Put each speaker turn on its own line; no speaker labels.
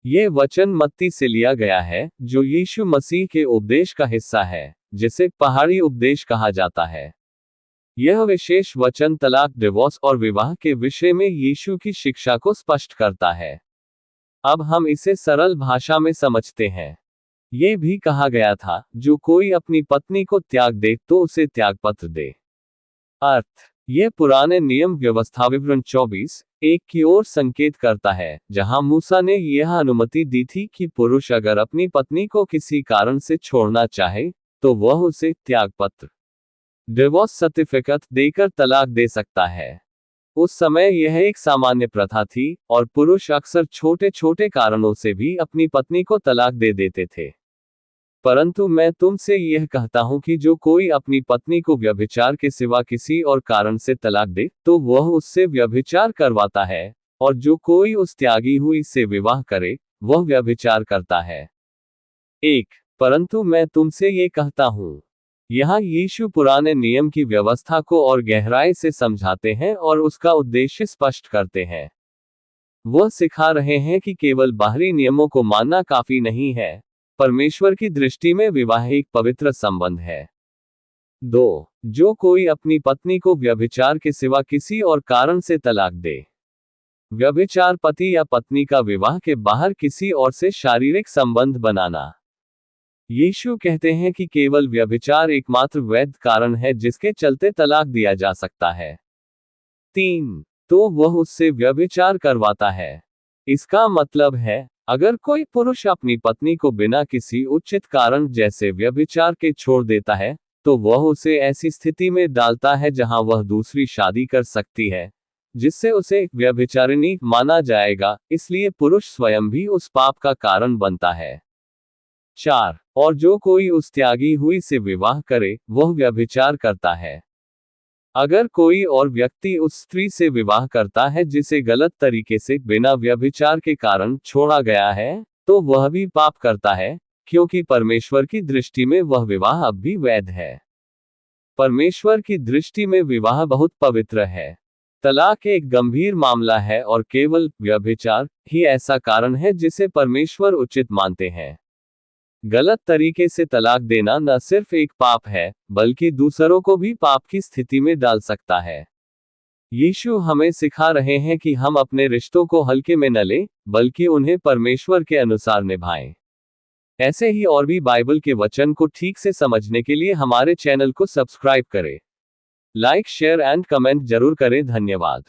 ये वचन मत्ती से लिया गया है, जो यीशु मसीह के उपदेश का हिस्सा है, जिसे पहाड़ी उपदेश कहा जाता है। यह विशेष वचन तलाक, डिवोर्स और विवाह के विषय में यीशु की शिक्षा को स्पष्ट करता है। अब हम इसे सरल भाषा में समझते हैं। ये भी कहा गया था, जो कोई अपनी पत्नी को त्याग दे तो उसे त्यागपत्र दे। अर्थ, ये पुराने नियम व्यवस्था विवरण 24:1 की ओर संकेत करता है, जहां मूसा ने यह अनुमति दी थी कि पुरुष अगर अपनी पत्नी को किसी कारण से छोड़ना चाहे, तो वह उसे त्यागपत्र, डिवोर्स सर्टिफिकेट देकर तलाक दे सकता है। उस समय यह एक सामान्य प्रथा थी, और पुरुष अक्सर छोटे छोटे कारणों से भी अपनी पत्नी को तलाक दे देते थे। परंतु मैं तुमसे यह कहता हूं कि जो कोई अपनी पत्नी को व्यभिचार के सिवा किसी और कारण से तलाक दे, तो वह उससे व्यभिचार करवाता है, और जो कोई उस त्यागी हुई से विवाह करे, वह व्यभिचार करता है। 1. परंतु मैं तुमसे ये कहता हूं। यहाँ यीशु पुराने नियम की व्यवस्था को और गहराई से समझाते हैं और उसका उद्देश्य स्पष्ट करते हैं। वह सिखा रहे हैं कि केवल बाहरी नियमों को मानना काफी नहीं है। परमेश्वर की दृष्टि में विवाह एक पवित्र संबंध है। 2. जो कोई अपनी पत्नी को व्यभिचार के सिवा किसी और कारण से तलाक दे। व्यभिचार पति या पत्नी का विवाह के बाहर किसी और से शारीरिक संबंध बनाना। यीशु कहते हैं कि केवल व्यभिचार एकमात्र वैध कारण है जिसके चलते तलाक दिया जा सकता है। 3. तो वह उससे व्यभिचार करवाता है। इसका मतलब है, अगर कोई पुरुष अपनी पत्नी को बिना किसी उचित कारण जैसे व्यभिचार के छोड़ देता है, तो वह उसे ऐसी स्थिति में डालता है जहां वह दूसरी शादी कर सकती है, जिससे उसे व्यभिचारिणी माना जाएगा, इसलिए पुरुष स्वयं भी उस पाप का कारण बनता है। 4. और जो कोई उस त्यागी हुई से विवाह करे, वह व्यभिचार करता है। अगर कोई और व्यक्ति उस स्त्री से विवाह करता है जिसे गलत तरीके से बिना व्यभिचार के कारण छोड़ा गया है, तो वह भी पाप करता है, क्योंकि परमेश्वर की दृष्टि में वह विवाह अब भी वैध है। परमेश्वर की दृष्टि में विवाह बहुत पवित्र है। तलाक एक गंभीर मामला है और केवल व्यभिचार ही ऐसा कारण है जिसे परमेश्वर उचित मानते हैं। गलत तरीके से तलाक देना न सिर्फ एक पाप है, बल्कि दूसरों को भी पाप की स्थिति में डाल सकता है। यीशु हमें सिखा रहे हैं कि हम अपने रिश्तों को हल्के में न लें, बल्कि उन्हें परमेश्वर के अनुसार निभाएं। ऐसे ही और भी बाइबल के वचन को ठीक से समझने के लिए हमारे चैनल को सब्सक्राइब करें। लाइक, शेयर एंड कमेंट जरूर करें। धन्यवाद।